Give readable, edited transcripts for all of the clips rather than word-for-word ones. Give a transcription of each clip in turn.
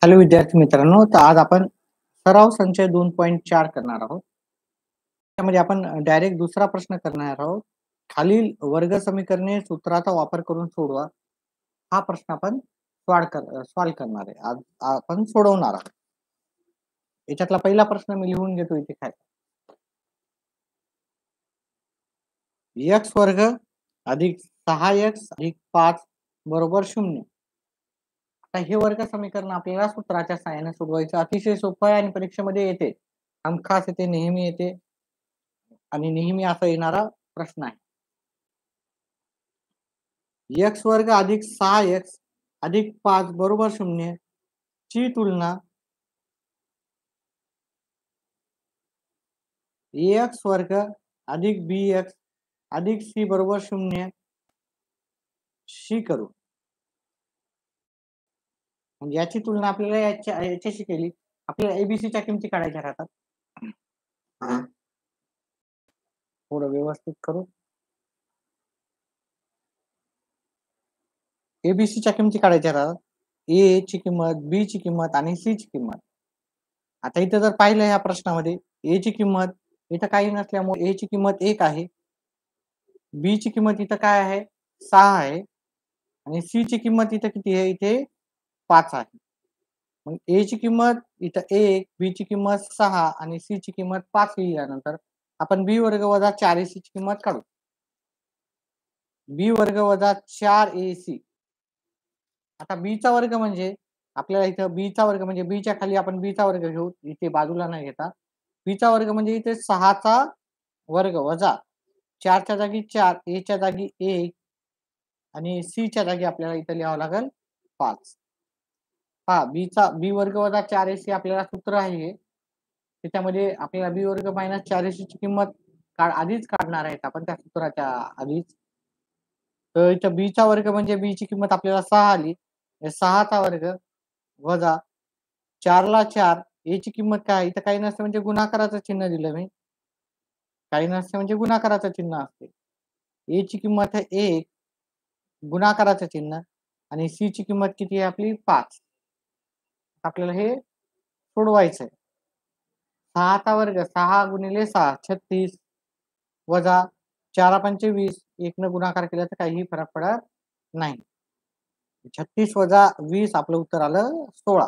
Hello विद्यार्थी मित्रांनो, तर आज आपण सराव संचय 2.4 करणार आहोत. त्यामध्ये आपण डायरेक्ट दुसरा प्रश्न करणार आहोत. खालील वर्ग समीकरणे सूत्राचा वापर करून सोडवा. हा प्रश्न आपण सॉल्व करणार आहे. आज आपण सोडवणार आहोत. याच्यातला पहिला प्रश्न मी लिहून घेतो इथे काय. x वर्ग अधिक 6x अधिक 5 बरोबर 0. आता हे वर्ग समीकरण आपल्याला सूत्राच्या सहाय्याने सोडवायचं. अतिशय सोपं आहे आणि परीक्षेमध्ये येते. हमखास येते, नेहमी येते आणि नेहमी असा येणारा प्रश्न आहे. x वर्ग अधिक 6x अधिक 5 बरोबर 0 ची तुलना ax वर्ग अधिक bx अधिक c बरोबर 0 शी करू. म्हणजे याची तुलना आपल्याला याच्याशी केली. आपल्याला एबीसीच्या किमती काढायच्या राहतात. थोडं व्यवस्थित करू. एबीसीच्या किमती काढायच्या राहतात. ए ची किंमत, बी ची किंमत आणि सी ची किंमत. आता इथं जर पाहिलं या प्रश्नामध्ये ए ची किंमत इथं काही नसल्यामुळे ए ची किंमत 1 आहे. बी ची किंमत इथं काय आहे 6 आहे आणि सी ची किंमत इथं किती आहे इथे 5 आहे. मग ए ची किंमत इथं 1, बी ची किंमत 6 आणि सी ची किंमत 5 लिहिल्यानंतर आपण बी वर्ग वजा 4ac ची किंमत काढू. बी वर्ग वजा 4ac. आता बी चा वर्ग म्हणजे आपल्याला इथं बी चा वर्ग म्हणजे बी च्या खाली आपण बी चा वर्ग घेऊ. इथे बाजूला नाही घेता. बी चा वर्ग म्हणजे इथे 6 चा वर्ग वजा 4 च्या जागी 4, ए च्या जागी 1 आणि सी च्या जागी आपल्याला इथं लिहावं लागेल 5. हा बी वर्ग वजा 4ac आपल्याला सूत्र आहे हे. त्याच्यामध्ये आपल्याला बी वर्ग मायनस 4ac ची किंमत आधीच काढणार आहेत आपण त्या सूत्राच्या आधीच. तर इथं बी चा वर्ग म्हणजे बी ची किंमत आपल्याला 6 आली. 6 चा वर्ग वजा 4 ला 4, ए ची किंमत काय इथं काही नसतं म्हणजे गुणाकाराचं चिन्ह दिलं मी. काही नसते म्हणजे गुणाकाराचं चिन्ह असते. ए ची किंमत आहे 1 गुणाकाराचं चिन्ह आणि सी ची किंमत किती आहे आपली 5. आपल्याला हे सोडवायचं आहे. 6 चा वर्ग 6 गुणिले 6 36 वजा 4 पंचे 20 1 न गुणाकार केला तर काहीही फरक पडत नाही. 36 वजा 20 आपलं उत्तर आलं 16.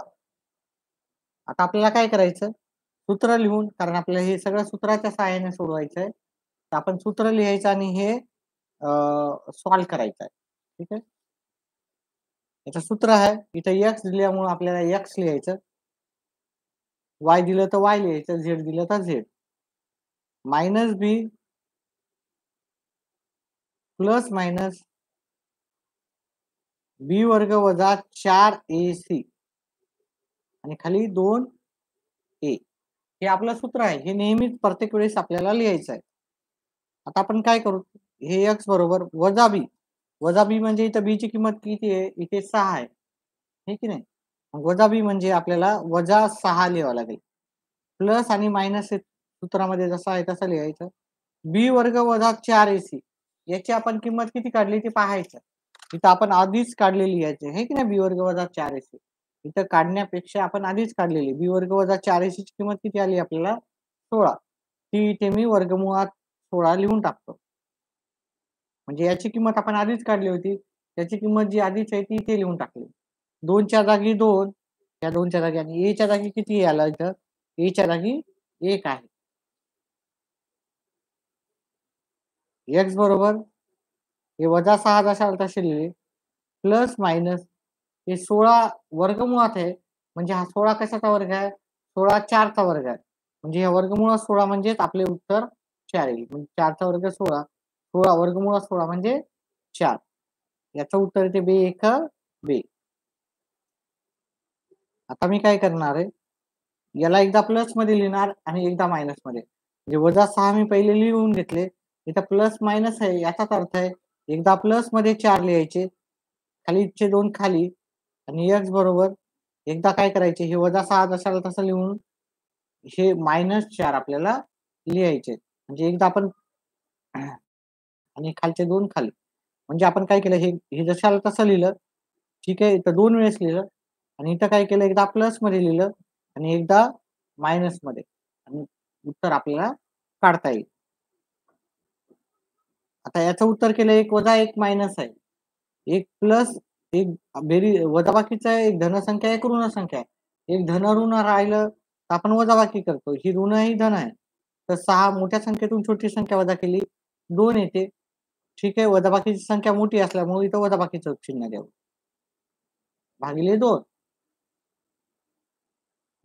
आता आपल्याला काय करायचं सूत्र लिहून, कारण आपल्याला हे सगळं सूत्राच्या सहाय्याने सोडवायचं आहे. तर आपण सूत्र लिहायचं आणि हे सॉल्व करायचं आहे. ठीक आहे. याचं सूत्र आहे इथं x दिल्यामुळे आपल्याला x लिहायचं, y दिलं तर y लिहायचं, z दिलं तर z. मायनस बी प्लस मायनस बी वर्ग वजा 4ac आणि खाली 2a. हे आपलं सूत्र आहे. हे नेहमीच प्रत्येक वेळेस आपल्याला लिहायचं आहे. आता आपण काय करू, हे x बरोबर वजा b. वजा बी म्हणजे इथं बी ची किंमत किती आहे इथे 6 आहे. हे की नाही. वजा बी म्हणजे आपल्याला वजा 6 लिहावं लागेल. प्लस आणि मायनस सूत्रामध्ये जसं आहे तसं लिहायचं. बी वर्ग वजा 4ac याची आपण किंमत किती काढली ते पाहायचं. इथं आपण आधीच काढलेली याची हे की नाही बी वर्ग वजा 4ac. इथं काढण्यापेक्षा आपण आधीच काढलेली बी वर्ग वजा 4ac ची किंमत किती आली आपल्याला 16. ती इथे मी वर्गमुळात 16 लिहून टाकतो. म्हणजे याची किंमत आपण आधीच काढली होती. त्याची किंमत जी आधीच आहे ती इथे लिहून टाकली. 2 च्या जागी 2, या 2 च्या जागी आणि ए च्या जागी किती आला इथं ए च्या जागी 1 आहे. x बरोबर हे वजा 6 जशाला तसे लिहिले प्लस मायनस हे 16 वर्गमुळात आहे म्हणजे हा 16 कशाचा वर्ग आहे 16 4 चा वर्ग आहे. म्हणजे हे वर्गमुळात 16 म्हणजेच आपले उत्तर 4 येईल. म्हणजे 4 चा वर्ग 16, 16 वर्गमुळात 16 म्हणजे 4. याचं उत्तर येते बे 1 बे. आता मी काय करणार आहे याला एकदा प्लस मध्ये लिहिणार आणि एकदा मायनस मध्ये. म्हणजे वजा 6 मी पहिले लिहून घेतले. इथं प्लस मायनस आहे याचाच अर्थ आहे एकदा प्लस मध्ये 4 लिहायचे, खालीचे 2 खाली आणि x बरोबर एकदा काय करायचे हे वजा 6 जशाला तसं लिहून हे -4 आपल्याला लिहायचे. म्हणजे एकदा आपण आणि खालचे 2 खाली. म्हणजे आपण काय केलं हे जशाला तसं लिहिलं. ठीक आहे. इथं 2 वेळेस लिहिलं आणि इथं काय केलं, एकदा प्लस मध्ये लिहिलं आणि एकदा मायनस मध्ये, आणि उत्तर आपल्याला काढता येईल. आता याचं उत्तर केलं 1 वजा 1 मायनस आहे, 1 प्लस 1 वजाबाकीचा आहे, एक धनसंख्या आहे, एक ऋण संख्या आहे. एक धन ऋण राहिलं तर आपण वजाबाकी करतो, ही ऋण ही धन आहे. तर 6 मोठ्या संख्येतून छोटी संख्या वजा केली 2 येते. ठीक आहे, वजाबाकीची संख्या मोठी असल्यामुळे इथं वजाबाकीचं चिन्ह द्यावं. भागिले 2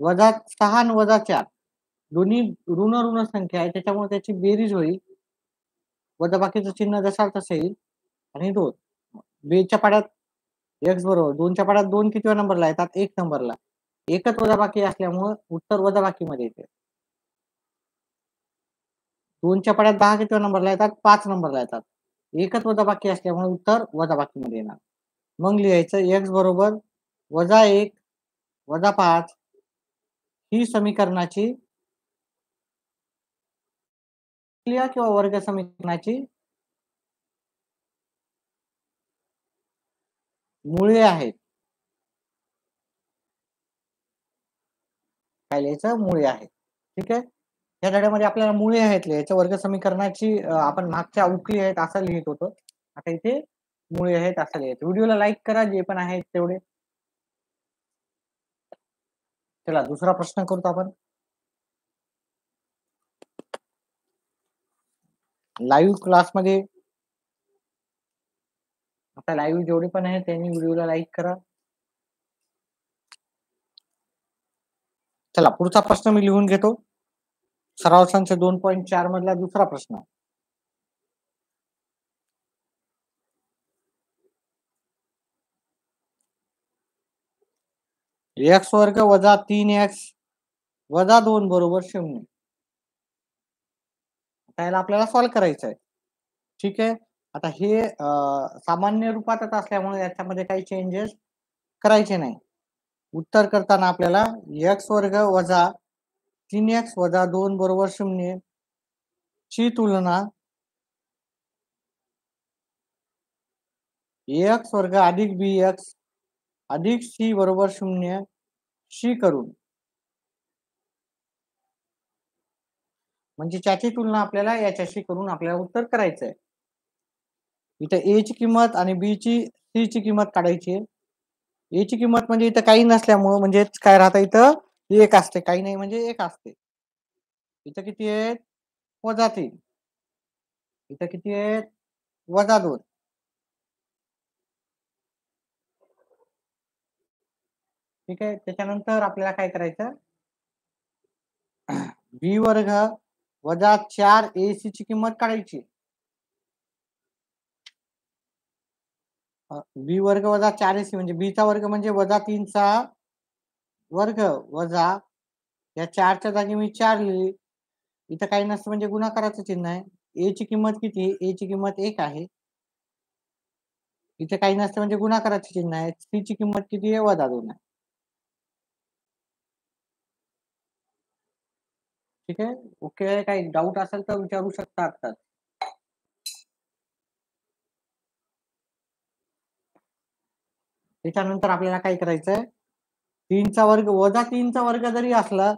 वजा 6 आणि वजा 4 दोन्ही ऋण ऋण संख्या आहे, त्याच्यामुळे त्याची बेरीज होईल. वजाबाकीचं चिन्ह जसा तसं येईल आणि 2 बेच्या पाड्यात x बरोबर 2च्या पाड्यात 2 कितव्या नंबरला येतात? 1 नंबरला. एकच वजाबाकी असल्यामुळे उत्तर वजाबाकीमध्ये येते. 2च्या पाड्यात 10 कितव्या नंबरला येतात? 5 नंबरला येतात. एकच वजाबाकी असल्यामुळे उत्तर वजाबाकीमध्ये येणार. मग लिहायचं x बरोबर वजा 1 वजा 5 ही समीकरणाची किंवा वर्ग समीकरणाची मुळे आहेत. काय लिहायचं? मुळे आहेत. ठीक आहे. या धड्यामध्ये आपल्याला मुळे आहेत लिहायचं. वर्ग समीकरणाची आपण मागच्या उकली आहेत असं लिहित होतो. आता इथे मुळे आहेत असं लिहायचं. व्हिडिओला लाईक करा जे पण आहेत तेवढे. चला दुसरा प्रश्न करतो आपण. लाईव्ह क्लासमध्ये आता लाईव्ह जेवढे पण आहेत त्यांनी व्हिडिओला लाईक करा. चला पुढचा प्रश्न मी लिहून घेतो. सराव संच 2.4 मधला दुसरा प्रश्न. x वर्ग वजा 3x वजा 2 बरोबर 0. त्याला आपल्याला सॉल्व्ह करायचं आहे. ठीक आहे. आता हे सामान्य रूपातच असल्यामुळे याच्यामध्ये काही चेंजेस करायचे नाही. उत्तर करताना आपल्याला x वर्ग वजा 3x वजा 2 बरोबर 0 ची तुलना ax वर्ग अधिक bx अधिक c बरोबर 0 शी करून, म्हणजे त्याची तुलना आपल्याला याच्याशी करून आपल्याला उत्तर करायचं आहे. इथे a ची किंमत आणि b ची c ची किंमत काढायची आहे. a ची किंमत म्हणजे इथं काही नसल्यामुळं म्हणजे काय राहतं, इथं 1 असते, काही नाही म्हणजे 1 असते. इथं किती आहे? वजा 3. इथं किती आहे? वजा 2. ठीक आहे. त्याच्यानंतर आपल्याला काय करायचं? b वर्ग वजा 4 ac ची किंमत काढायची. b वर्ग वजा 4 ac म्हणजे b चा वर्ग म्हणजे वजा 3 चा वर्ग वजा या 4 च्या जागी मी 4 लिहिली. इथं काही नसतं म्हणजे गुणाकाराचं चिन्ह आहे. a ची किंमत किती? a ची किंमत 1 आहे. इथे काही नसतं म्हणजे गुणाकाराचे चिन्ह आहे. c ची किंमत किती आहे? वजा 2 आहे. ठीक आहे. ओके. काही डाऊट असेल तर विचारू शकता आता. त्याच्यानंतर आपल्याला काय करायचंय? 3 चा वर्ग वजा 3 चा वर्ग जरी असला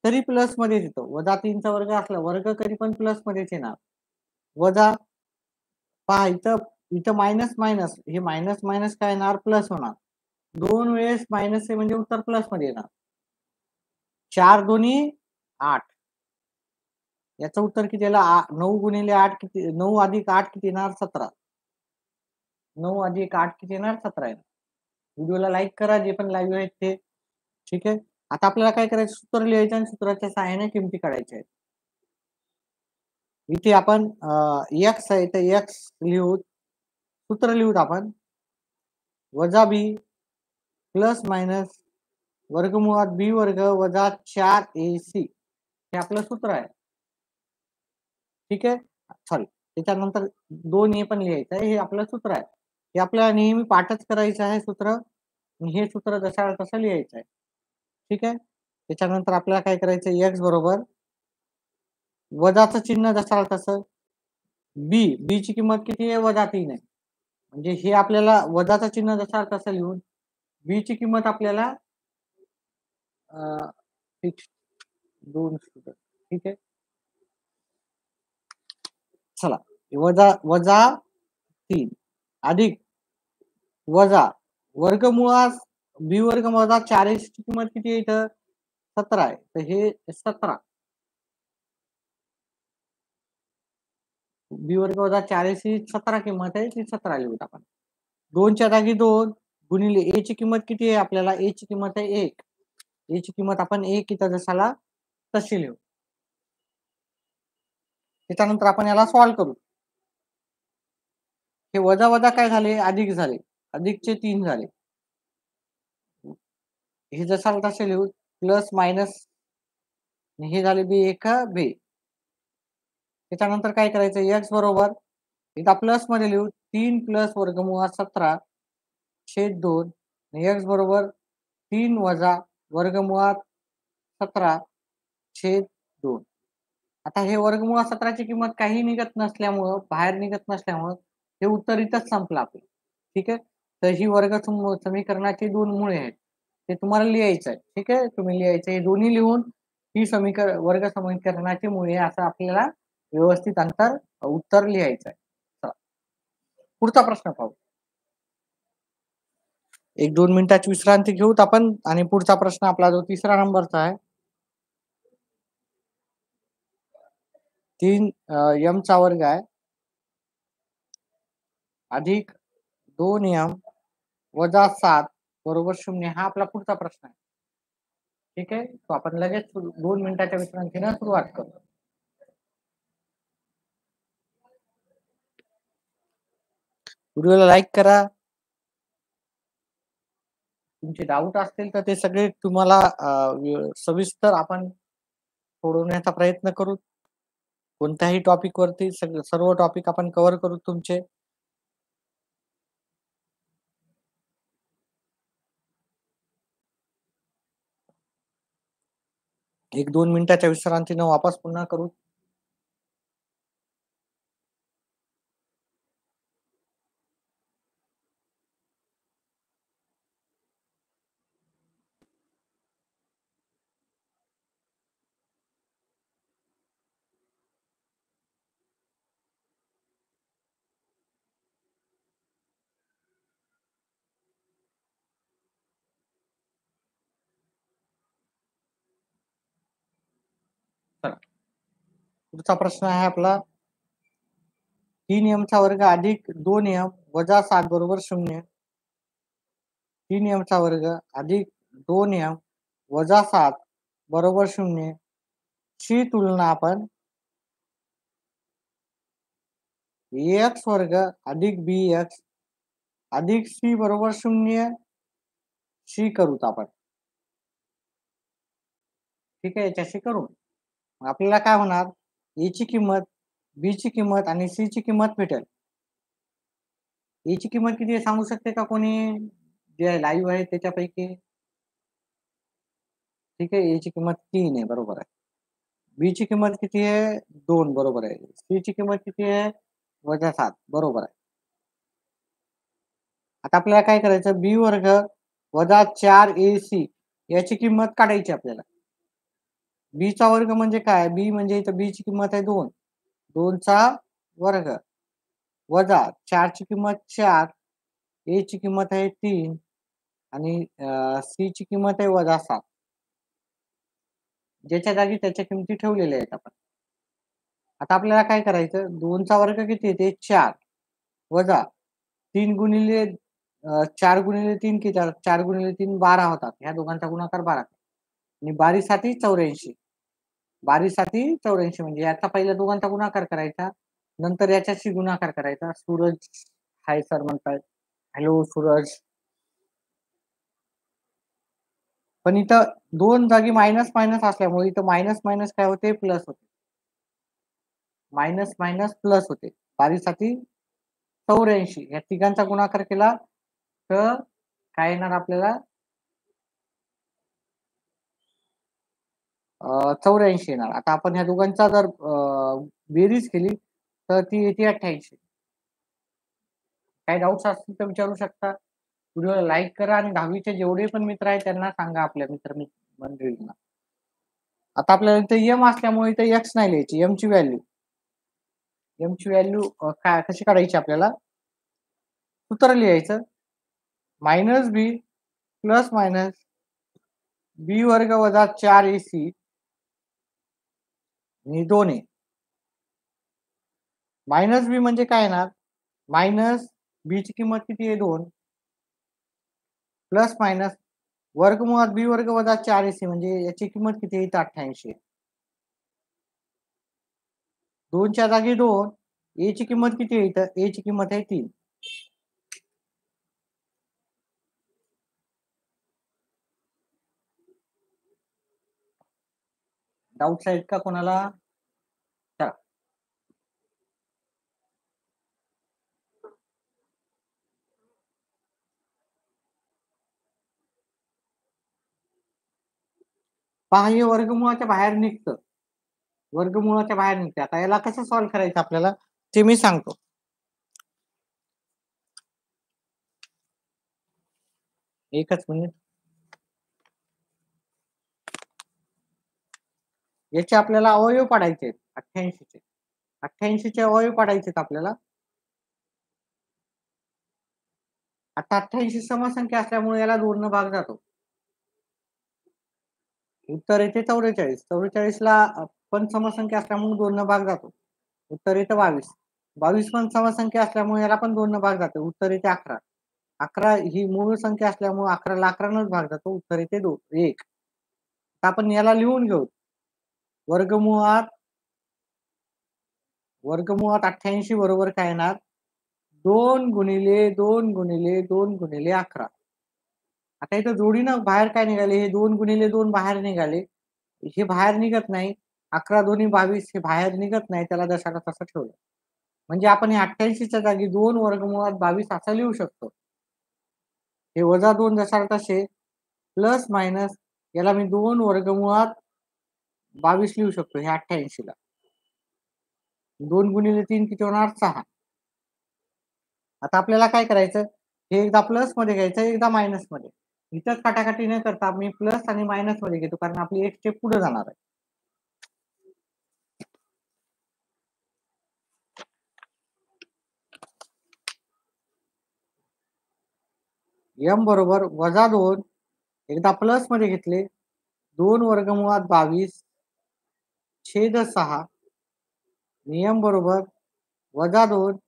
तरी प्लस मध्ये येतो. वजा 3 चा वर्ग असला वर्ग कधी पण प्लस मध्येच येणार. वजा पहा इथं इथं मायनस मायनस हे मायनस मायनस काय येणार? प्लस होणार. 2 वेळेस मायनस आहे म्हणजे उत्तर प्लस मध्ये येणार. 4 दोन्ही 8. याचं उत्तर किती आलं? 9 गुणिले 8 किती? 9 अधिक 8 किती येणार? 17. 9 अधिक 8 किती येणार? 17 येणार. व्हिडिओला लाईक करा जे पण लाईव्ह आहेत ते. ठीक आहे. आता आपल्याला काय करायचं? सूत्र लिहायचं आणि सूत्राच्या सहाय्याने किमती काढायच्या आहेत. इथे आपण x आहे तर x लिहू, सूत्र लिहूत आपण वजा b प्लस मायनस वर्गमुळात b वर्ग वजा 4ac हे आपलं सूत्र आहे. ठीक आहे. सॉरी, त्याच्यानंतर 2 हे पण लिहायचं आहे. हे आपलं सूत्र आहे. हे आपल्याला नेहमी पाठच करायचं आहे सूत्र. हे सूत्र जसं तसं लिहायचं आहे. ठीक आहे. त्याच्यानंतर आपल्याला काय करायचं? x बरोबर वजाचं चिन्ह जसं तसं b ची किंमत किती आहे? वजा 3 आहे. म्हणजे हे आपल्याला वजाचं चिन्ह जसं तसं लिहून बी ची किंमत आपल्याला फिक्स 2 स्टुडंट. ठीक आहे. चला, वजा वजा 3 अधिक वजा वर्गमुळात बी वर्ग वजा 4 ची किंमत किती आहे इथं? 17 आहे. तर हे 17 बी वर्ग वजा 4 ही 17 किंमत आहे, ती 17 लिहूत आपण. 2 च्या जागी 2 गुणिले ए ची किंमत किती आहे आपल्याला? ए ची किंमत आहे 1. ए ची किंमत आपण 1 इथं जसाला तशी लिहू. त्याच्यानंतर आपण याला सॉल्व्ह करू. हे वजा वजा काय झाले? अधिक झाले. अधिकचे 3 झाले. हे जसाला तसे लिहू. प्लस मायनस हे झाले बी एक बी. त्याच्यानंतर काय करायचं? एक्स बरोबर इथं प्लस मध्ये लिहू 3 प्लस वर्गमुळात 17 छेद 2 एक्स बरोबर 3 वजा वर्गमुळात 17 छेद 2. आता हे वर्गमुळात 17 ची किंमत काही निघत नसल्यामुळं, बाहेर निघत नसल्यामुळं हे उत्तर इथंच संपलं आपलं. ठीक आहे. तर ही वर्ग समीकरणाची 2 मुळे आहेत. ते तुम्हाला लिहायचं आहे. ठीक आहे. तुम्ही लिहायचं हे दोन्ही लिहून ही वर्ग समीकरणाची मुळे असं आपल्याला व्यवस्थित उत्तर लिहायचं आहे. चला. पुढचा प्रश्न पाहू. 1-2 मिनिटाची विश्रांती घेऊत आपण आणि पुढचा प्रश्न आपला जो 3रा नंबरचा आहे. 3 m चा वर्ग आहे अधिक 2 m वजा 7 बरोबर 0 हा आपला पुढचा प्रश्न आहे. ठीक आहे. तो आपण लगेच 2 मिनिटाच्या विश्रांतीने सुरुवात करू. व्हिडिओला लाईक करा. तुमचे डाऊट असतील तर ते सगळे तुम्हाला सविस्तर आपण सोडवण्याचा प्रयत्न करू. कोणत्याही टॉपिक वरती सर्व टॉपिक आपण कव्हर करू तुमचे. एक 2 मिनिटाच्या विश्रांतीने वापस पुन्हा करू. पुढचा प्रश्न आहे आपला 3 m चा वर्ग अधिक 2 m वजा 7 बरोबर 0. 3 m चा वर्ग अधिक 2 m वजा 7 बरोबर 0 ची तुलना आपण x वर्ग अधिक bx अधिक c बरोबर 0 शी करूत आपण. ठीक आहे. याच्याशी करू. आपल्याला काय होणार? ए ची किंमत, बी ची किंमत आणि सी ची किंमत भेटेल. ए ची किंमत किती आहे सांगू शकते का कोणी? जे लाईव्ह आहे त्याच्यापैकी? ठीक आहे. ए ची किंमत 3 आहे. बरोबर आहे. बी ची किंमत किती आहे? 2 बरोबर आहे. सी ची किंमत किती आहे? वजा 7 बरोबर आहे. आता आपल्याला काय करायचं? बी वर्ग वजा 4ac याची किंमत काढायची आपल्याला. बी चा वर्ग म्हणजे काय? बी म्हणजे इथं बी ची किंमत आहे 2. 2 चा वर्ग वजा 4 ची किंमत 4, ए ची किंमत आहे 3 आणि सी ची किंमत आहे वजा 7. ज्याच्या जागी त्याच्या किमती ठेवलेल्या आहेत आपण. आता आपल्याला काय करायचं? 2 चा वर्ग किती येते? 4 वजा 3 गुणिले 4 गुणिले 3 किती? 4 गुणिले 3 12 होतात. ह्या दोघांचा गुणाकार 12 आणि 12साठी 84. 12साठी 84 म्हणजे याचा पहिल्या दोघांचा गुणाकार करायचा, नंतर याच्याशी गुणाकार करायचा. सूरज हाय सर म्हणतायत. हॅलो सूरज. पण इथं 2 जागी मायनस मायनस असल्यामुळे इथं मायनस मायनस काय होते? प्लस होते. मायनस मायनस प्लस होते. 12साठी 84 या तिघांचा गुणाकार केला तर काय येणार आपल्याला? 84 येणार. आता आपण ह्या दोघांचा जर बेरीज केली तर ती येते 88. काही डाऊट्स असतील तर विचारू शकता. व्हिडिओला लाईक करा आणि 10वीचे जेवढे पण मित्र आहेत त्यांना सांगा आपल्या मंडळींना. आता आपल्याला इथे एम असल्यामुळे इथे एक्स नाही लिहायची, एमची व्हॅल्यू काय कशी काढायची आपल्याला? सूत्र लिहायचं मायनस बी प्लस मायनस बी वर्ग वजा 4ac आणि 2a. मायनस बी म्हणजे काय येणार? मायनस बी ची किंमत किती आहे? 2 प्लस मायनस वर्गमुळात बी वर्ग वजा 4ac म्हणजे याची किंमत किती आहे? 88. 2 च्या जागी 2, ए ची किंमत किती आहे? तर ए ची किंमत आहे 3. डाऊट्स आहेत का कोणाला? चला. पहा हे वर्गमुळाच्या बाहेर निघतं. वर्गमुळाच्या बाहेर निघते. आता याला कसं सॉल्व्ह करायचं आपल्याला ते मी सांगतो. एकच मिनिट. याचे आपल्याला अवयव पाडायचे आहेत 88चे. 88चे अवयव पाडायचे आहेत आपल्याला. आता 88 समसंख्या असल्यामुळे याला 2 न भाग जातो. उत्तर येते 44. 44 ला पण समसंख्या असल्यामुळे 2 न भाग जातो. उत्तर येते 22. 22 पण समसंख्या असल्यामुळे याला पण 2 न भाग जातो. उत्तर येते 11. 11 ही मूळ संख्या असल्यामुळे 11ला 11 भाग जातो. उत्तर येते 1. आपण याला लिहून घेऊ. वर्गमुळात 88 बरोबर काय येणार? 2 गुणिले 2 गुणिले 2 गुणिले 11. आता इथं जोडीनं बाहेर काय निघाले? हे 2 गुणिले 2 बाहेर निघाले. हे बाहेर निघत नाही. 11 दोन्ही 22 हे बाहेर निघत नाही. त्याला जशाला तसं ठेवलं. म्हणजे आपण हे 88च्या जागी 2 वर्गमुळात 22 असं लिहू शकतो. हे वजा 2 जशाला तसे प्लस मायनस याला मी 2 वर्गमुळात 22 लिहू शकतो हे 88ला. 2 गुणिले 3 किती होणार? 6. आता आपल्याला काय करायचं? हे एकदा प्लस मध्ये घ्यायचं, एकदा मायनस मध्ये. इथं काटाकाटी न करता मी प्लस आणि मायनस मध्ये घेतो कारण आपली एक स्टेप पुढे जाणार आहे. एम बरोबर वजा 2 एकदा प्लस मध्ये घेतले 2 वर्गमुळात 22 छेद 6 नियम बरोबर वजा 2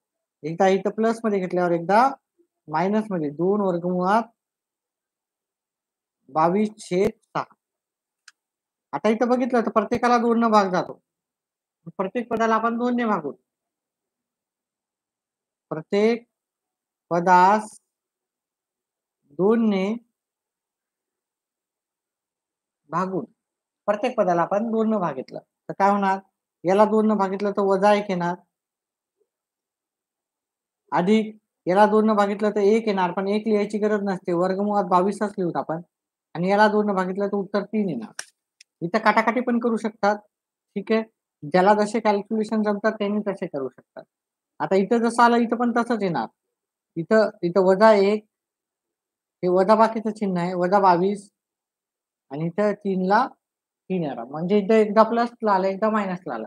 एकदा इथं प्लस मध्ये घेतल्यावर एकदा मायनस मध्ये 2 वर्गमुळात 22 छेद 6. आता इथं बघितलं तर प्रत्येकाला 2 न भाग जातो. प्रत्येक पदाला आपण 2 ने भागू. प्रत्येक पदास 2 ने भागून प्रत्येक पदाला आपण 2 न भागितलं तर काय होणार? याला 2 न भागितलं तर वजा 1 येणार. अधिक याला 2 न भागितलं तर 1 येणार पण 1 लिहायची गरज नसते. वर्गमुळात 22च लिहूत आपण. आणि याला 2 न भागितलं तर उत्तर 3 येणार. इथं काटाकाटी पण करू शकतात. ठीक आहे. ज्याला जसे कॅल्क्युलेशन जमतात त्यांनी तसे करू शकतात. आता इथं जसं आलं इथं पण तसंच येणार. इथं इथं वजा 1 हे वजा बाकीचं चिन्ह आहे वजा 22 आणि इथं 3 ला 3 येणार. म्हणजे इथं एकदा प्लस ला आलं एकदा मायनस ला आलं.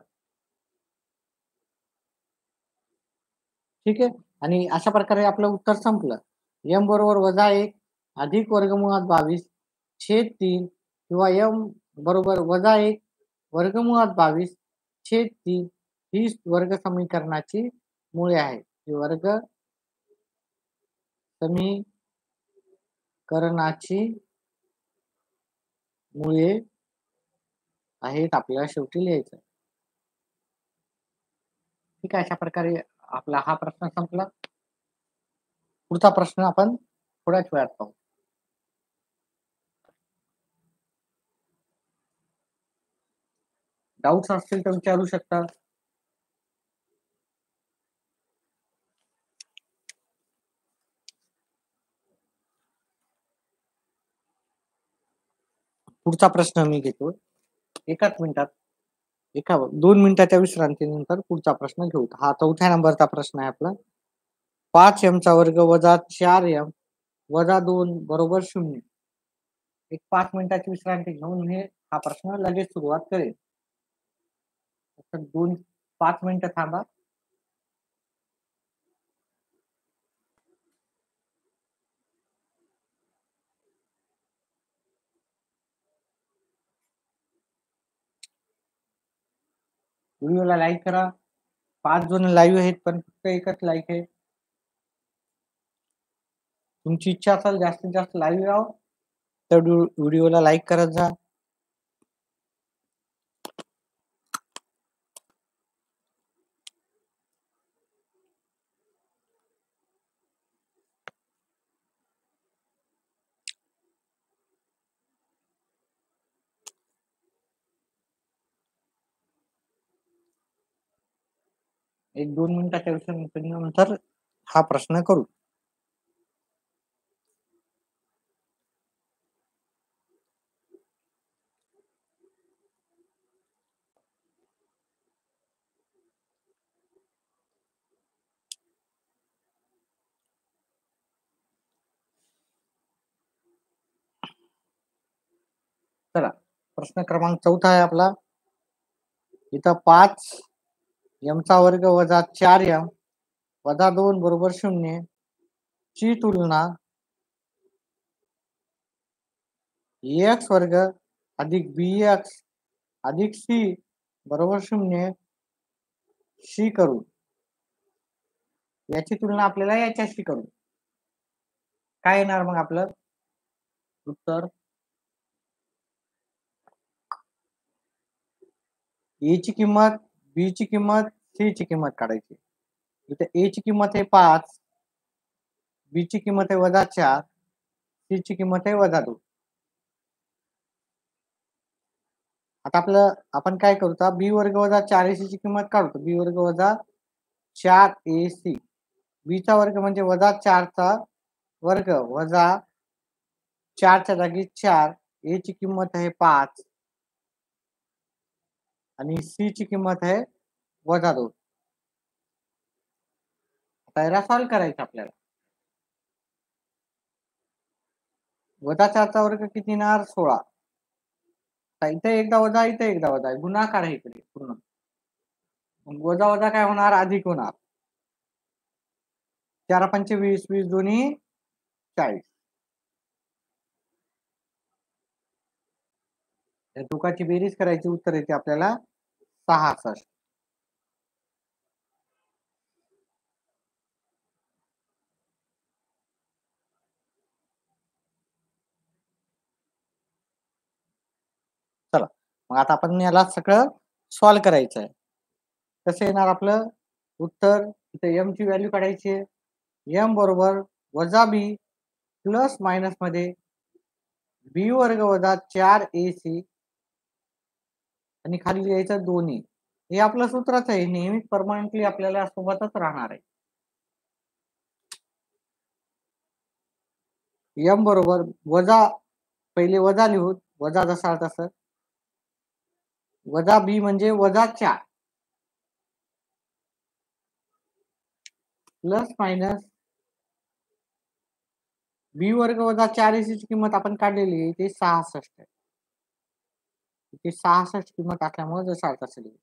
ठीक आहे. आणि अशा प्रकारे आपलं उत्तर संपलं. एम बरोबर वजा 1 अधिक वर्गमुळात 22 छेद 3 किंवा एम बरोबर वजा 1 वर्गमुळात 22 छेद 3 ही वर्ग समीकरणाची मुळे आहेत. ही वर्ग समीकरणाची मुळे आहेत आपल्याला शेवटी लिहायचं. ठीक आहे. अशा प्रकारे आपला हा प्रश्न संपला. पुढचा प्रश्न आपण थोड्याच वेळात पाहू. डाऊट्स असतील तर विचारू शकता. पुढचा प्रश्न मी घेतो. एकाच मिनिटात 2 मिनिटाच्या विश्रांतीनंतर पुढचा प्रश्न घेऊ. हा 4थ्या नंबरचा प्रश्न आहे आपला. 5m चा वर्ग वजा 4m -2 बरोबर 0. एक 5 मिनिटाची विश्रांती घेऊन हा प्रश्न लगेच सुरुवात करेल. फक्त 5 मिनिटं थांबा. व्हिडिओला लाईक करा. 5 जण लाईव्ह आहेत, पण फक्त एकच लाईक आहे. तुमची इच्छा असेल जास्तीत जास्त लाईव्ह राहावं, तर व्हिडिओला लाईक करत जा. एक 2 मिनिटाच्या विश्रांतीनंतर हा प्रश्न करू. चला, प्रश्न क्रमांक 4 आहे आपला. इथं 5 m चा वर्ग वजा 4m वजा 2 बरोबर 0 ची तुलना x वर्ग अधिक bx अधिक c बरोबर 0 शी करू. याची तुलना आपल्याला याच्याशी करू. काय येणार मग आपलं उत्तर? ए ची किंमत, बी ची किंमत, सी ची किंमत काढायची. इथे ए ची किंमत आहे 5, बी ची किंमत आहे -4, सी ची किंमत आहे -2. आता आपण काय करू, बी वर्ग वजा 4ac ची किंमत काढतो. बी वर्ग वजा 4ac, बी चा वर्ग म्हणजे वजा 4 चा वर्ग वजा 4 च्या जागी 4, ए ची किंमत आहे 5 आणि सी ची किंमत आहे -2. आता याला सॉल्व्ह करायचं आपल्याला. -4 चा वर्ग किती येणार? 16. इथे एकदा वजा, इथे एकदा वजा, गुणाकार आहे इकडे पूर्ण. वजा वजा काय होणार? अधिक होणार. 4 पंचे 20, 20 दोन्ही 40. या दोघांची बेरीज करायची, उत्तर येते आपल्याला 66. चला, मग आता आपण याला सगळं सॉल्व्ह करायचं आहे. कसं येणार आपलं उत्तर? इथे m ची व्हॅल्यू काढायची आहे. m बरोबर वजा b प्लस मायनस मध्ये b वर्ग वजा 4ac आणि खाली लिहायचं 2e. हे आपलं सूत्रच आहे, नेहमी परमनंटली आपल्याला सोबतच राहणार आहे. m बरोबर वजा, पहिले वजा लिहू, वजा जसा तसं, वजा b म्हणजे वजा 4 प्लस मायनस बी वर्ग वजा 4ac ची किंमत आपण काढलेली आहे, ती 66 आहे. ती 66 किंमत असल्यामुळे जसा तसं लिहू.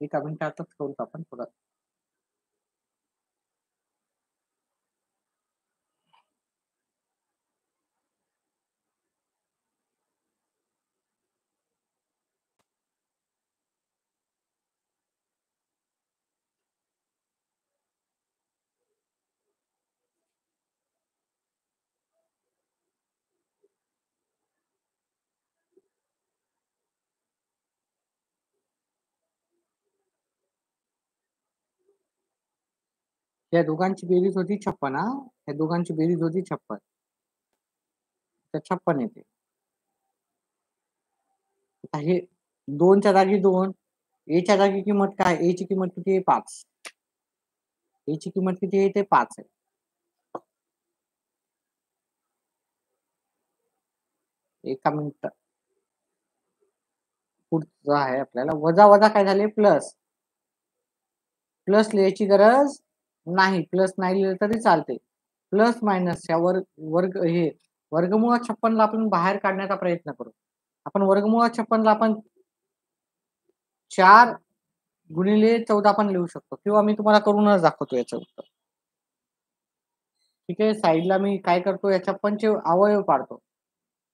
एका मिनिटातच करू आपण पुढं. या दोघांची बेरीज होती 56. या दोघांची बेरीज होती 56. तर 56 येते. आता हे 2च्या जागी 2, एच्या जागी किंमत काय? ए ची किंमत किती आहे? 5. ए ची किंमत किती आहे? ते 5 आहे. एका मिनिट पुढचं आहे आपल्याला वजा वजा काय झाले? प्लस. प्लस लिहायची गरज नाही. प्लस नाही लिहिलं तरी चालते. प्लस मायनस या वर्ग हे वर्गमूळ 56 ला आपण बाहेर काढण्याचा प्रयत्न करू. आपण वर्गमूळ 56 ला आपण 4 गुणिले 14 पण लिहू शकतो किंवा मी तुम्हाला करूनच दाखवतो याचं उत्तर. ठीक आहे. साईडला मी काय करतो या 56 चे अवयव पाडतो.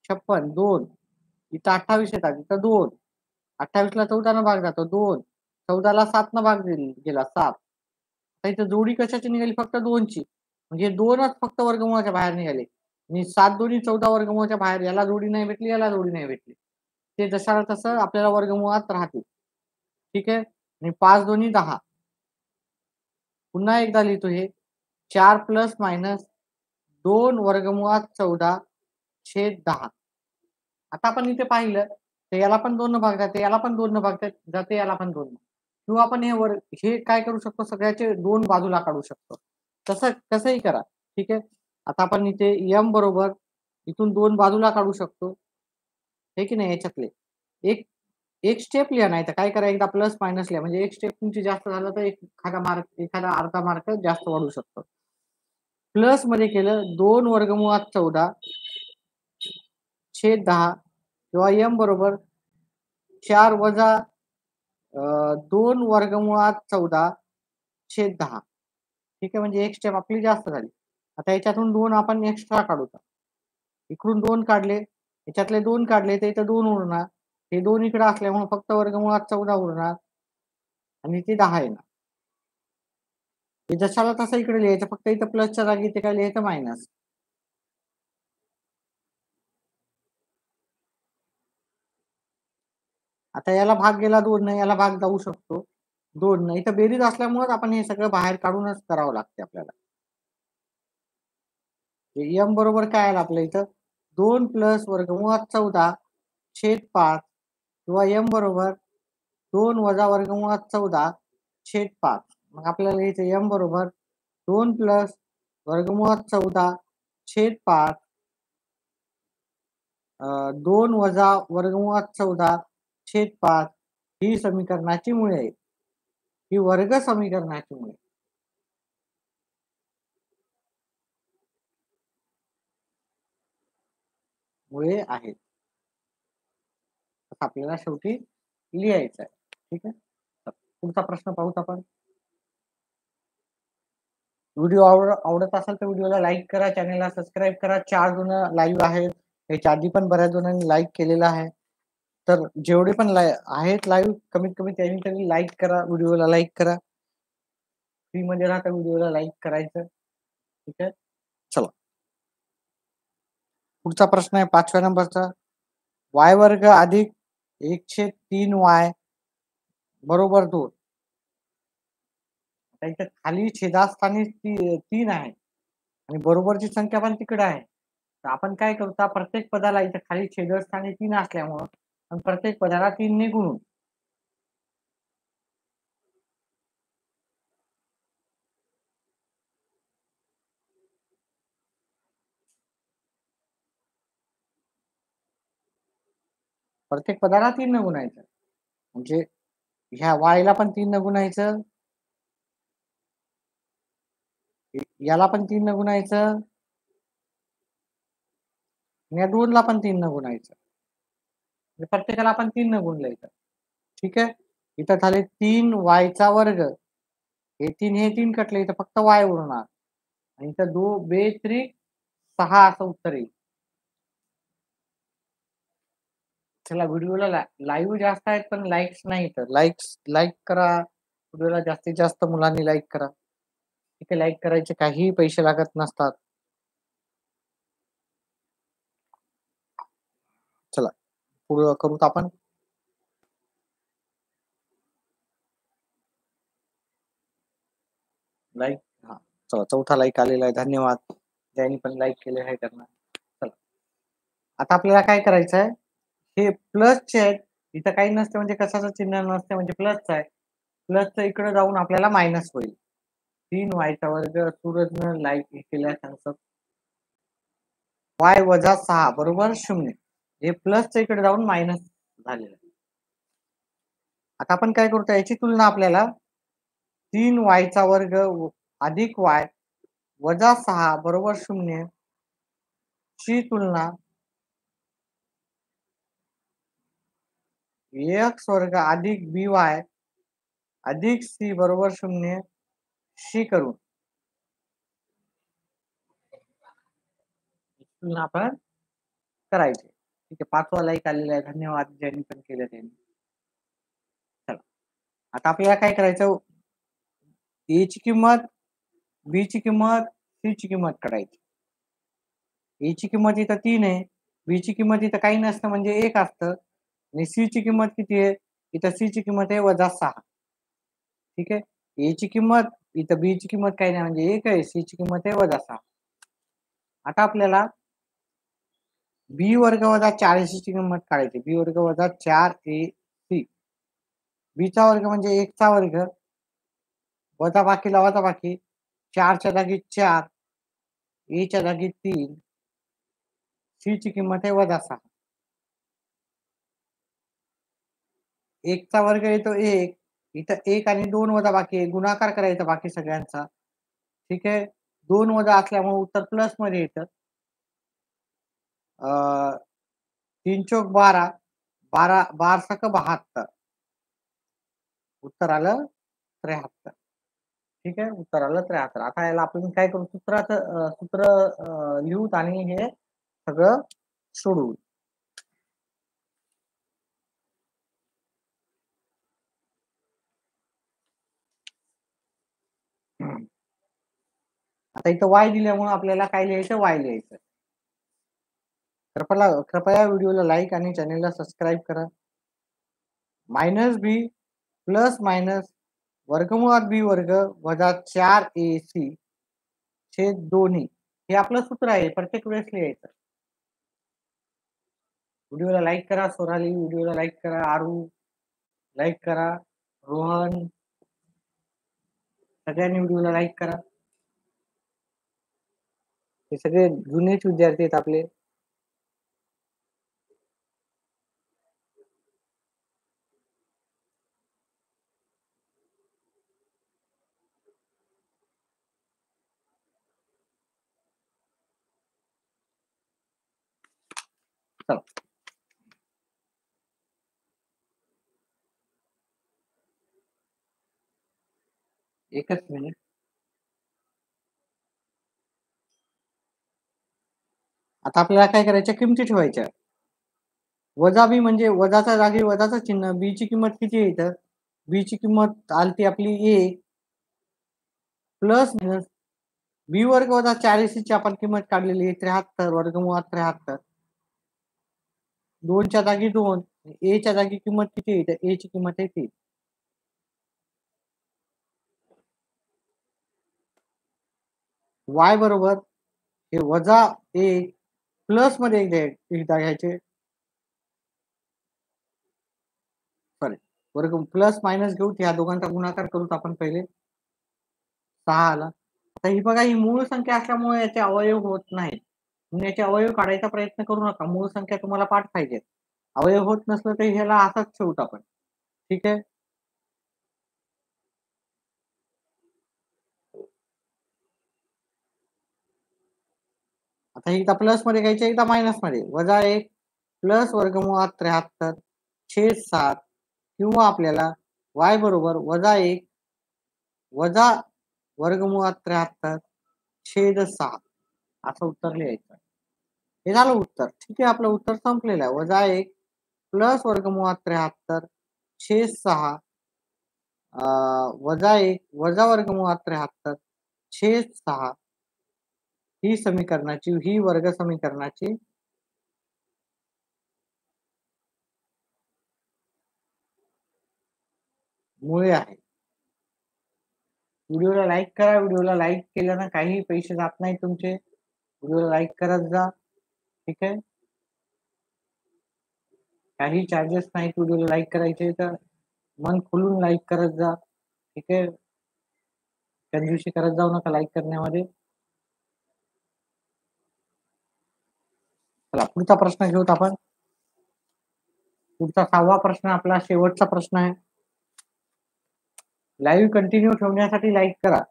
56 2 इथं 28 येतात इथं 2 28 ला 14 न भाग जातो 2 14 ला 7 न भाग गेला 7. आता इथं जोडी कशाची निघाली? फक्त 2 ची. म्हणजे 2च फक्त वर्गमूळाच्या बाहेर निघाले. आणि 7 दोन्ही 14 वर्गमूळाच्या बाहेर याला जोडी नाही भेटली, याला जोडी नाही भेटली. ते जशाला तसं आपल्याला वर्गमूळात राहतील. ठीक आहे. आणि 5 दोन्ही 10. पुन्हा एकदा लिहितो हे 4 प्लस मायनस 2 वर्गमुळात 14 छेद 10. आता आपण इथे पाहिलं तर याला पण 2 न भाग जाते, याला पण 2 न भाग जाते, याला पण 2 किंवा आपण हे काय करू शकतो? सगळ्याचे 2 बाजूला काढू शकतो. तसं कसंही करा. ठीक आहे. आता आपण इथे m बरोबर इथून 2 बाजूला काढू शकतो. हे की नाही याच्यातले. एक एक स्टेप लिहा नाही तर काय करा एकदा प्लस मायनस लिहा. म्हणजे एक स्टेप तुमची जास्त झालं तर एखादा अर्धा मार्क जास्त वाढू शकतो. प्लस मध्ये केलं 2 वर्गमुळात 14 छेद 10 किंवा m बरोबर 4 वजा 2 वर्गमुळात 14 छेद 10. ठीक आहे. म्हणजे एक स्टेप आपली जास्त झाली. आता याच्यातून 2 आपण एक्स्ट्रा काढू. इकडून 2 काढले, याच्यातले 2 काढले तर इथं 2 उरणार. हे 2 इकडे असल्यामुळे फक्त वर्गमुळात 14 उरणार आणि ते 10 येणार. हे जशाला तसं इकडे लिहायचं. फक्त इथं प्लसच्या जागी इथे काय लिहायचं? मायनस. आता याला भाग गेला 2 ने, याला भाग जाऊ शकतो 2 ने. इथं बेरीज असल्यामुळे आपण हे सगळं बाहेर काढूनच करावं लागते आपल्याला. m बरोबर काय आलं आपल्या इथं? 2 प्लस वर्गमुळात 14 छेद 5 किंवा m बरोबर 2 वजा वर्गमुळात 14 छेद 5. मग आपल्याला इथे m बरोबर 2 प्लस वर्गमुळात 14 छेद 5 2 वजा वर्गमुळात 14 छेद 5 ही समीकरणाची मुळे आहेत. ही वर्ग समीकरणाची मुळे. मुळे आहेत. आपल्याला शेवटी लिहायचं आहे. ठीक आहे. पुढचा प्रश्न पाहूत आपण. व्हिडिओ आवडत असेल तर व्हिडिओला लाईक करा, चॅनलला सबस्क्राईब करा. 4 जण लाईव्ह आहेत. याच्या आधी पण बऱ्याच जणांनी लाईक केलेला आहे. तर जेवढे पण आहेत लाईव्ह कमीत कमी त्यांनी तरी लाईक करा, व्हिडिओला लाईक करा. फ्री मध्ये राहता व्हिडिओला लाईक करायचं. ठीक आहे. चला पुढचा प्रश्न आहे 5व्या नंबरचा. y वर्ग अधिक 1/3y बरोबर 2. आता इथे खाली छेदास्थानी 3 आहे आणि बरोबरची संख्या पण तिकडे आहे. तर आपण काय करतो? प्रत्येक पदाला इथे खाली छेदस्थानी 3 असल्यामुळं आणि प्रत्येक पदाला 3 ने गुणू. प्रत्येक पदाला 3 न गुणायचं. म्हणजे ह्या y ला पण 3 न गुणायचं. याला पण 3 न गुणायचं. या 2 ला पण 3 न गुणायचं. प्रत्येकाला आपण 3 न गुणलं इथं. ठीक आहे. इथं झाले 3y चा वर्ग. हे 3 कटले इथं फक्त y उरणार. आणि इथं 2 बेत्रिक 6 असं उत्तर येईल. चला व्हिडिओला लाईव्ह जास्त आहेत पण लाईक्स नाही तर लाईक करा. व्हिडिओला जास्तीत जास्त मुलांनी लाईक करा. ठीक आहे. लाईक करायचे काहीही पैसे लागत नसतात. चला पुढे करूत आपण. लाईक हा चला 4था लाईक आलेला आहे. धन्यवाद. ज्यांनी पण लाईक केले आहे त्यांना. चला आता आपल्याला काय करायचं आहे? हे प्लसचे आहेत इथं काही नसते म्हणजे कशाचं चिन्ह नसते म्हणजे प्लसचं आहे. प्लसचं इकडे जाऊन आपल्याला मायनस होईल. 3y चा वर्ग सूरजनं लाईक केल्या त्यांचं y वजा 6 बरोबर 0. हे प्लसच्या इकडे जाऊन मायनस झालेलं आहे. आता आपण काय करतो याची तुलना आपल्याला 3y चा वर्ग अधिक y वजा 6 बरोबर 0 ची तुलना x वर्ग अधिक by अधिक c बरोबर 0 शी करून तुलना आपण करायची. ठीक आहे. 5वा लाईक आलेला आहे. धन्यवाद ज्यांनी पण केलं त्यांनी. चला. आता आपल्याला काय करायचं a ची किंमत, b ची किंमत, c ची किंमत काढायची. a ची किंमत इथं 3 आहे. b ची किंमत इथं काही नसतं म्हणजे 1 असतं आणि c ची किंमत किती आहे? इथं c ची किंमत आहे वजा 6. ठीक आहे. a ची किंमत इथं b ची किंमत काही नाही म्हणजे 1 आहे. c ची किंमत आहे वजा 6. आता आपल्याला b वर्ग वजा 4ac ची किंमत काढायची. b वर्ग वजा 4ac. b चा वर्ग म्हणजे 1 चा वर्ग वजा बाकीला वजा बाकी 4 च्या जागी 4 a च्या जागी 3 c ची किंमत आहे वजा 6. 1 चा वर्ग येतो 1 इथं 1 आणि 2 वजा बाकी आहे. गुणाकार करायचा बाकी सगळ्यांचा. ठीक आहे. 2 वजा असल्यामुळे उत्तर प्लस मध्ये येतं. 3 चौक 12 12 12 सक 72 उत्तर आलं 73. ठीक आहे. उत्तर आलं 73. आता याला आपण काय करू सूत्र लिहूत आणि हे सगळं सोडवू. आता इथं y दिल्यामुळे आपल्याला काय लिहायचं y लिहायचं. कृपया व्हिडिओला लाईक आणि चॅनलला सबस्क्राईब करा. -b प्लस मायनस वर्गमुळात b वर्ग वजा 4ac छेद 2e हे आपलं सूत्र आहे. प्रत्येक वेळेस लिहायचं. व्हिडिओला लाईक करा. सोनाली व्हिडिओला लाईक करा. आरू लाईक करा. रोहन सगळ्यांनी व्हिडिओला लाईक करा. हे सगळे जुनेच विद्यार्थी आहेत आपले. चला. एकच मिनिट. आता आपल्याला काय करायच्या किमती ठेवायच्या. वजा बी म्हणजे वजाच्या जागी वजाचं चिन्ह. बी ची किंमत किती आहे इथं? बी ची किंमत आलती आपली 1 प्लस बी वर्ग वजा 4ac ची आपण किंमत काढलेली आहे 73 वर्गमुळात 73. 2 च्या जागी 2 a च्या जागी किंमत किती आहे? तर a ची किंमत आहे 3. y बरोबर हे वजा 1 प्लस मध्ये एकदा घ्यायचे. सॉरी वर्ग प्लस मायनस घेऊ. या दोघांचा गुणाकार करू आपण पहिले. 6 आला. आता ही बघा ही मूळ संख्या असल्यामुळे याचे अवयव होत नाहीत. तुम्ही याचे अवयव काढायचा प्रयत्न करू नका. मूळ संख्या तुम्हाला पाठ पाहिजे. अवयव होत नसलं तर ह्याला असाच ठेवू आपण. ठीक आहे. आता एकदा प्लस मध्ये घ्यायचे एकदा मायनस मध्ये. वजा 1 प्लस वर्गमुळात 73 छेद 7 किंवा आपल्याला y बरोबर वजा 1 वजा वर्गमुळात 73 छेद 6 असं उत्तर लिहायचं. हे झालं उत्तर. ठीक आहे. आपलं उत्तर संपलेलं आहे. वजा 1 प्लस वर्गमुळात 73 छेद 6 वजा 1 वजा वर्गमुळात 73 छेद 6 ही वर्ग समीकरणाची मुळे आहे. व्हिडिओला लाईक करा. व्हिडिओला लाईक केल्यानं काही पैसे जात नाही तुमचे. व्हिडिओला लाईक करत जा. ठीक आहे. काही चार्जेस नाहीत. व्हिडिओला लाईक करायचे तर मन खोलून लाईक करत जा. ठीक आहे, त्या दिवशी करत जाऊ नका लाईक करण्यामध्ये. चला पुढचा प्रश्न घेऊत आपण. पुढचा 6वा प्रश्न आपला शेवटचा प्रश्न आहे. लाईव्ह कंटिन्यू ठेवण्यासाठी लाईक करा.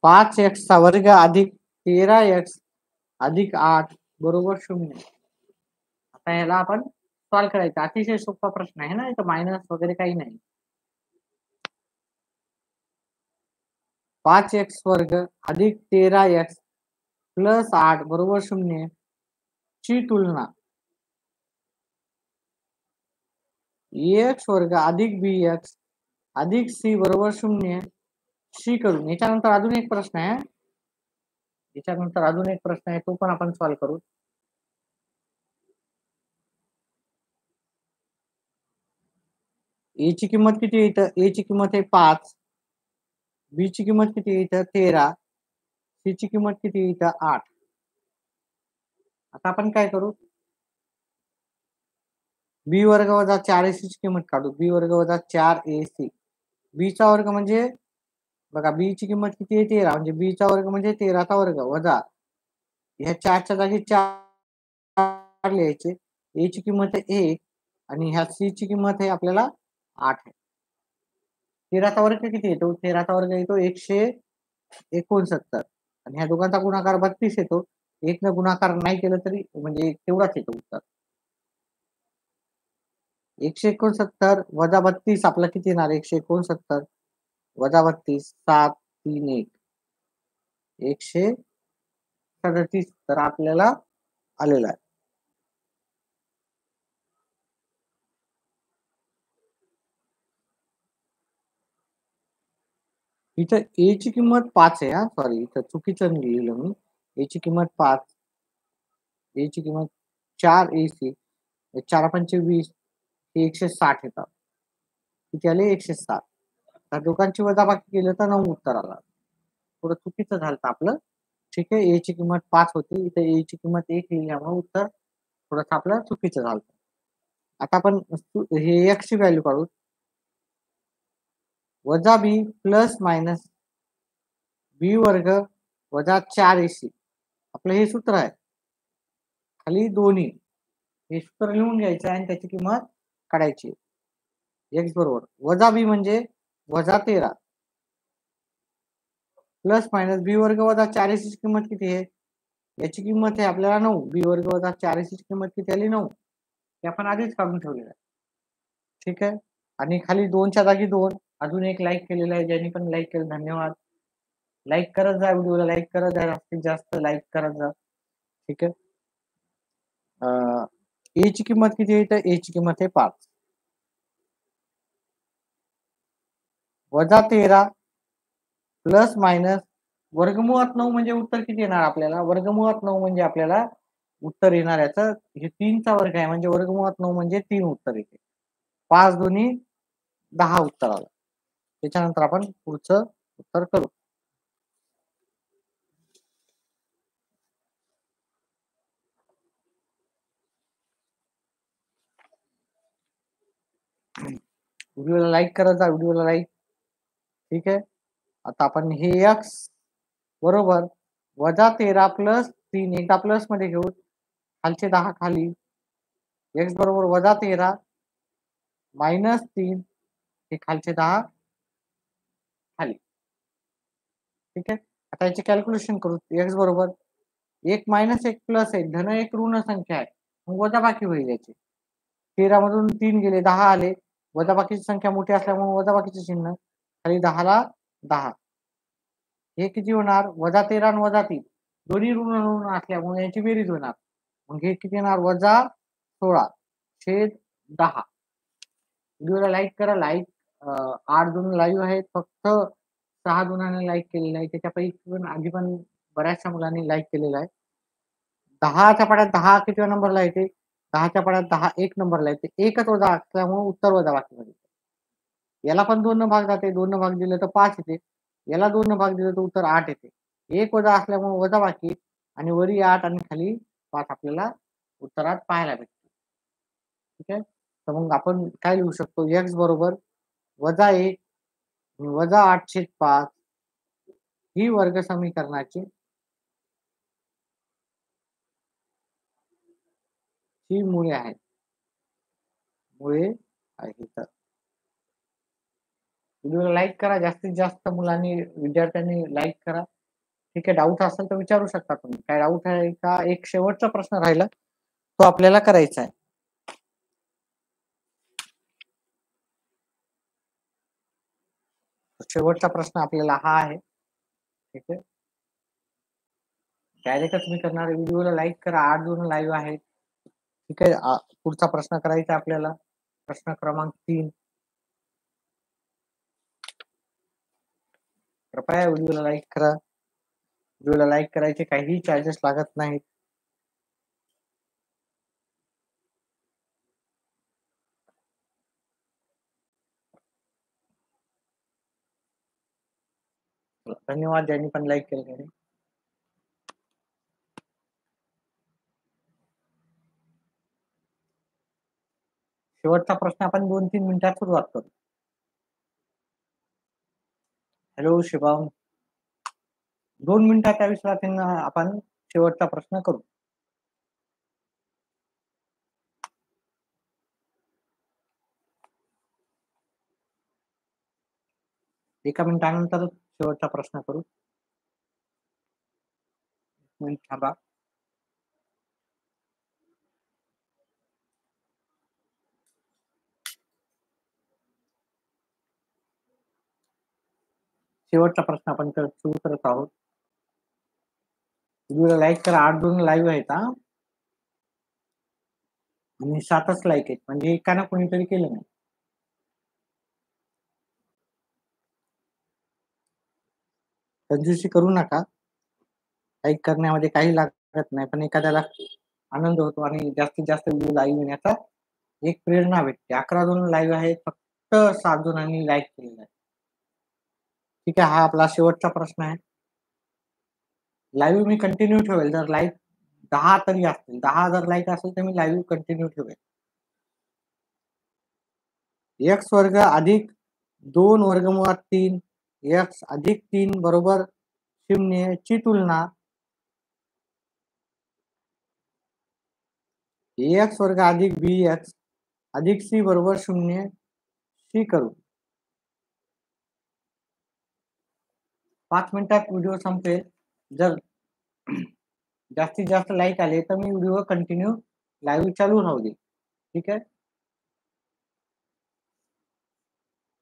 पाच एक्सचा वर्ग अधिक 13x अधिक 8 बरोबर 0. आता याला आपण सॉल्व करायचं. अतिशय सोपा प्रश्न आहे ना, इथं मायनस वगैरे काही नाही. 5x वर्ग अधिक 13x प्लस 8 बरोबर 0 ची तुलना ax वर्ग अधिक bx अधिक c बरोबर 0 शी करून. याच्यानंतर अजून एक प्रश्न आहे. याच्यानंतर अजून एक प्रश्न आहे, तो पण आपण सॉल्व करू. ए ची किंमत किती आहे इथं? ए ची किंमत आहे 5, बी ची किंमत किती आहे इथं? 13, सी ची किंमत किती आहे इथं? 8. आता आपण काय करू? बी वर्ग वजा 4ac ची किंमत काढू. बी वर्ग वजा 4ac. बी चा वर्ग म्हणजे बघा, बी ची किंमत किती आहे? 13. म्हणजे बी चा वर्ग म्हणजे 13 चा वर्ग वजा ह्या 4च्या जागी 4 लिहायचे. ए ची किंमत आहे 1 आणि ह्या सी ची किंमत आहे आपल्याला 8 आहे. 13 चा वर्ग किती येतो? 13 चा वर्ग येतो 169 आणि ह्या दोघांचा गुणाकार 32 येतो. 1 न गुणाकार नाही केलं तरी म्हणजे तेवढाच येतो उत्तर. 169 वजा 32 आपला किती येणार? 169 वजा 32 7 3 1 137 तर आपल्याला आलेला आहे. इथं ए ची किंमत 5 आहे. सॉरी, इथं चुकीचं लिहिलं मी. ए ची किंमत 5, ए ची किंमत 4ac 4 पंचे 20 हे 160 येतात. किती आले? 160. तर दोघांची वजाबाकी केलं तर 9 उत्तर आला. थोडं चुकीचं झालं आपलं. ठीक आहे, ए ची किंमत 5 होती, इथे ए ची किंमत 1 लिहिल्यामुळे उत्तर थोडंसं आपलं चुकीचं झालं. आता आपण हे x ची व्हॅल्यू काढू. वजा बी प्लस मायनस बी वर्ग वजा 4ac आपलं हे सूत्र आहे. खाली दोन्ही हे सूत्र लिहून घ्यायचं आणि त्याची किंमत काढायची. x बरोबर वजा बी म्हणजे वजा 13 प्लस मायनस बी वर्ग वजा 4ac ची किंमत किती आहे? याची किंमत आहे आपल्याला 9. बी वर्ग वजा 4ac ची किंमत किती आली? 9. ते आपण आधीच काढून ठेवलेलं आहे. ठीक आहे, आणि खाली 2च्या जागी 2. अजून एक लाईक केलेलं आहे, ज्यांनी पण लाईक केलं धन्यवाद. लाईक करत जा, व्हिडिओला लाईक करत जा, जास्तीत जास्त लाईक करत जा. ठीक आहे. ए ची किंमत किती आहे? तर ए ची किंमत आहे 5 वजा 13 प्लस मायनस वर्गमुळात 9 म्हणजे उत्तर किती येणार आपल्याला? वर्गमुळात 9 म्हणजे आपल्याला उत्तर येणार याचं हे 3 चा वर्ग आहे म्हणजे वर्गमुळात 9 म्हणजे 3 उत्तर येते. 5 दोन्ही 10 उत्तर आलं. त्याच्यानंतर आपण पुढचं उत्तर करू. व्हिडिओला लाईक करत जा, व्हिडिओला लाईक. ठीक आहे, आता आपण हे x बरोबर वजा 13 प्लस 3 एकदा प्लस मध्ये घेऊ, खालचे 10 खाली. x बरोबर वजा 13 मायनस 3 हे खालचे 10 खाली. ठीक आहे, आता याचे कॅल्क्युलेशन करू. x बरोबर 1 मायनस 1 प्लस 1 धन 1 ऋण संख्या आहे, मग वजाबाकी होईल याची. 13 मधून 3 गेले 10 आले, वजाबाकीची संख्या मोठी असल्यामुळे वजाबाकीचे चिन्ह खाली 10 ला 10. हे किती होणार? वजा 13 आणि वजा 3 दोन्ही ऋण ऋण असल्यामुळे याची बेरीज होणार. मग हे किती येणार? वजा 16 छेद 10. व्हिडिओला लाईक करा. लाईक 8 जण लाईव्ह आहेत, फक्त 6 जणांनी लाईक केलेलं आहे. त्याच्यापैकी पण आधी पण बऱ्याचशा मुलांनी लाईक केलेलं आहे. 10च्या पाड्यात 10 किती नंबरला येते? 10च्या पाड्यात 10 1 नंबरला येते. एकच वजा असल्यामुळे उत्तर वजाबाकी मध्ये. याला पण 2 भाग जाते, 2 भाग दिले तर 5 येते. याला 2 भाग दिले तर उत्तर 8 येते. 1 वजा असल्यामुळे वजाबाकी आणि वरी 8 आणि खाली 5 आपल्याला उत्तरात पाहायला भेटते. ठीक आहे. तर मग आपण काय लिहू शकतो, x बरोबर -1 -8/5 ही वर्ग समीकरणाची ही मुळे आहेत. मुळे आहेत. व्हिडिओला लाईक करा. जास्तीत जास्त मुलांनी, विद्यार्थ्यांनी लाईक करा. ठीक आहे. डाऊट असेल तर विचारू शकता तुम्ही. काय डाऊट आहे का? एक शेवटचा प्रश्न राहिला, तो आपल्याला करायचा आहे. शेवटचा प्रश्न आपल्याला हा आहे. ठीक आहे. डायरेक्टच मी करणार आहे. व्हिडिओला लाईक करा. 8 जण लाईव्ह आहेत. ठीक आहे. पुढचा प्रश्न करायचा आपल्याला. प्रश्न क्रमांक 3. कृपया व्हिडिओला लाईक करा. व्हिडिओला लाईक करायचे काहीही चार्जेस लागत नाहीत. धन्यवाद ज्यांनी पण लाईक केलं त्यांनी. शेवटचा प्रश्न आपण 2-3 मिनिटात सुरुवात करू. हॅलो शिवम. 2 मिनिटाच्या विश्रांतीनं आपण शेवटचा प्रश्न करू. एका मिनिटानंतर शेवटचा प्रश्न करू. मिनिट थांबा. शेवटचा प्रश्न आपण सुरू करत आहोत. व्हिडिओला लाईक करा. 8 जण लाईव्ह आहेत हा. आणि 7च लाईक आहेत, म्हणजे एकानं कोणीतरी केलं नाही. कंजूसी करू नका. लाईक करण्यामध्ये काही लागत नाही, पण एखाद्याला आनंद होतो आणि जास्तीत जास्त व्हिडिओ लाईव्ह येण्याचा एक प्रेरणा भेटते. 11 जण लाईव्ह आहेत, फक्त 7 जणांनी लाईक केलेलं आहे. ठीक आहे. हा आपला शेवटचा प्रश्न आहे. लाईव्ह मी कंटिन्यू ठेवेल. जर लाईक 10 तरी असतील, 10 जर लाईक असेल तर मी लाईव्ह कंटिन्यू ठेवेल. x वर्ग अधिक 2 वर्गमुळात 3 x अधिक 3 बरोबर 0 ची तुलना x वर्ग अधिक bx अधिक c बरोबर 0 शी करू. 5 मिनिटात व्हिडिओ संपेल. जर जास्तीत जास्त लाईक आले तर मी व्हिडिओ कंटिन्यू लाईव्ह चालू राहू दे. ठीक आहे.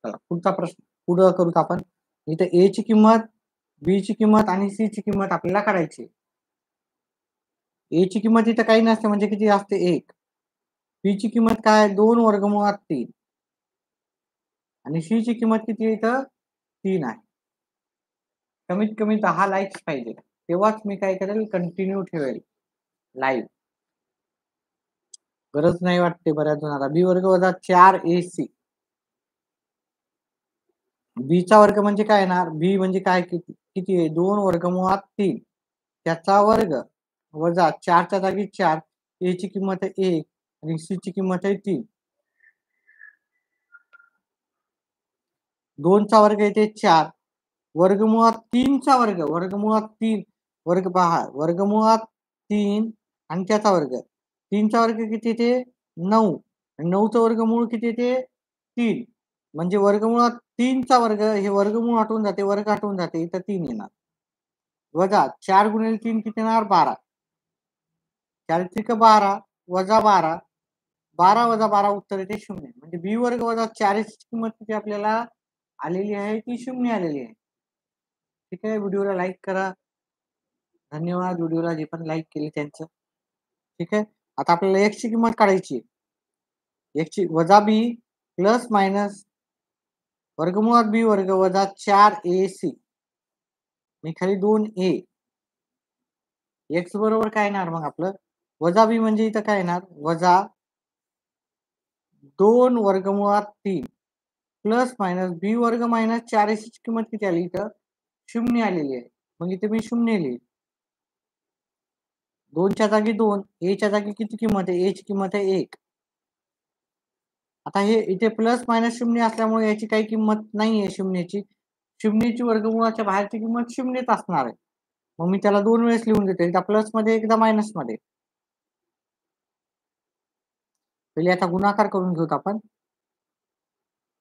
चला पुढचा प्रश्न पुढं करूत आपण. इथे a ची किंमत, b ची किंमत आणि c ची किंमत आपल्याला काढायची. a ची किंमत इथं काही नसते, म्हणजे किती असते 1. b ची किंमत काय 2 वर्गमुळात 3 आणि c ची किंमत किती इथं 3 आहे. कमीत कमी 10 लाईक्स पाहिजे, तेव्हाच मी काय करेल, कंटिन्यू ठेवेल लाईव्ह. गरज नाही वाटते बऱ्याच जणांना. b वर्ग वजा 4ac. b चा वर्ग म्हणजे काय येणार, b म्हणजे काय, किती आहे 2 वर्गमुळात 3 त्याचा वर्ग वजा 4 च्या जागी 4. a ची किंमत आहे 1 आणि c ची किंमत आहे 3. 2 चा वर्ग येते 4 वर्गमुळात 3 चा वर्ग, वर्गमुळात 3 वर्ग पहा, वर्गमुळात 3 आणि त्याचा वर्ग. 3 चा वर्ग किती येते 9 आणि 9 चा वर्गमूळ किती येते 3. म्हणजे वर्गमुळात 3 चा वर्ग, हे वर्गमूळ हटवून जाते, वर्ग हटवून जाते, इथं 3 येणार. वजा 4 गुणिले 3 किती येणार 12. 4 त्रिक 12 वजा 12. 12 वजा 12 उत्तर येते 0. म्हणजे b वर्ग वजा 4 ची किंमत किती आपल्याला आलेली आहे, ती 0 आलेली आहे. ठीक आहे. व्हिडिओला लाईक करा. धन्यवाद व्हिडिओला जे पण लाईक केले त्यांचं. ठीक आहे. आता आपल्याला x ची किंमत काढायची आहे. x ची वजा b प्लस मायनस वर्गमुळात b वर्ग वजा 4ac मी खाली 2a. x बरोबर काय येणार मग आपलं, वजा b म्हणजे इथं काय येणार वजा 2 वर्गमुळात 3 प्लस मायनस b वर्ग मायनस 4ac ची किंमत किती आली इथं 0 आलेली आहे. मग इथे मी 0 लिहिली. 2च्या जागी 2, च्या जागी किती किंमत आहे? ची किंमत आहे 1. आता हे इथे प्लस मायनस 0 असल्यामुळे याची काही किंमत नाहीये शून्याची. शून्याची वर्गमूळाच्या बाहेरची किंमत 0च असणार आहे. मग मी त्याला 2 वेळेस लिहून देतो. एकदा प्लसमध्ये, एकदा मायनसमध्ये. पहिले आता गुणाकार करून घेऊत आपण.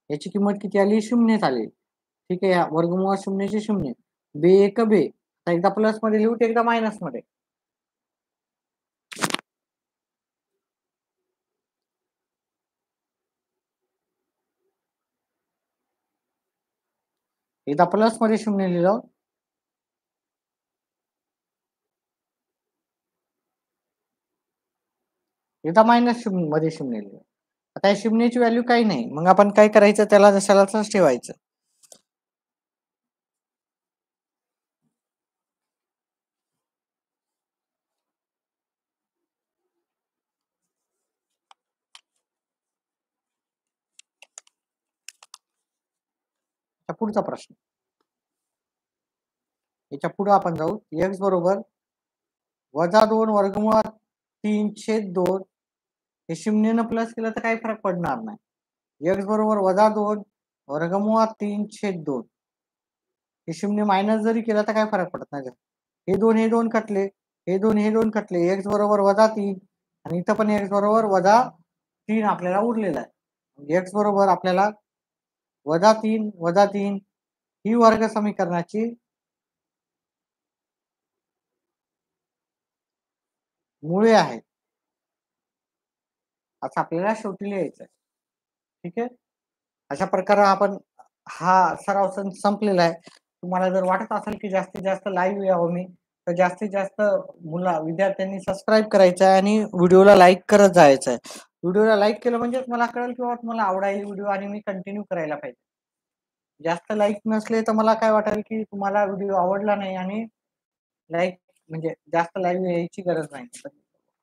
याची किंमत किती आली? 0च आली. ठीक आहे. वर्गमूळ 0चे 0. बे एक बे. आता एकदा प्लसमध्ये लिहू, एकदा मायनसमध्ये. एकदा प्लसमध्ये 0 लिहिलं. एकदा मायनस 0 मध्ये 0 लिहिलं. आता या शून्याची व्हॅल्यू काही नाही. मग आपण काय करायचं? त्याला जशाला तसंच ठेवायचं. पुढचा प्रश्न. याच्या पुढे आपण जाऊ. x बरोबर -2 वर्गमुळात 3/2. हे 0 प्लस केलं तर काही फरक पडणार नाही. x बरोबर -2 वर्गमुळात 3/2. हे 0 मायनस जरी केलं तर काही फरक पडत नाही. हे दोन कटले, हे दोन कटले. x बरोबर -3 आणि इथं पण x बरोबर -3 आपल्याला उरलेला आहे. x बरोबर आपल्याला -3 ही वर्ग समीकरणाची मुळे आहेत. असं आपल्याला शेवटी लिहायचं आहे. ठीक आहे. अशा प्रकारे आपण हा सराव संपलेला आहे. तुम्हाला जर वाटत असेल की जास्तीत जास्त लाईव्ह यावं मी, तर जास्तीत जास्त विद्यार्थ्यांनी सबस्क्राईब करायचं आहे आणि व्हिडिओला लाईक करत जायचं आहे. व्हिडिओला लाईक केलं म्हणजे मला कळेल किंवा तुम्हाला आवडायला व्हिडिओ आणि मी कंटिन्यू करायला पाहिजे. जास्त लाईक नसले तर मला काय वाटेल की तुम्हाला व्हिडिओ आवडला नाही आणि लाईक म्हणजे जास्त लाईव्ह यायची गरज नाही.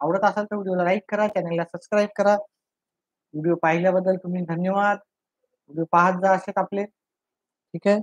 आवडत असेल तर व्हिडिओला लाईक करा, चॅनलला सबस्क्राईब करा. व्हिडिओ पाहिल्याबद्दल तुम्ही धन्यवाद. व्हिडिओ पाहत जा असेच आपले. ठीक आहे.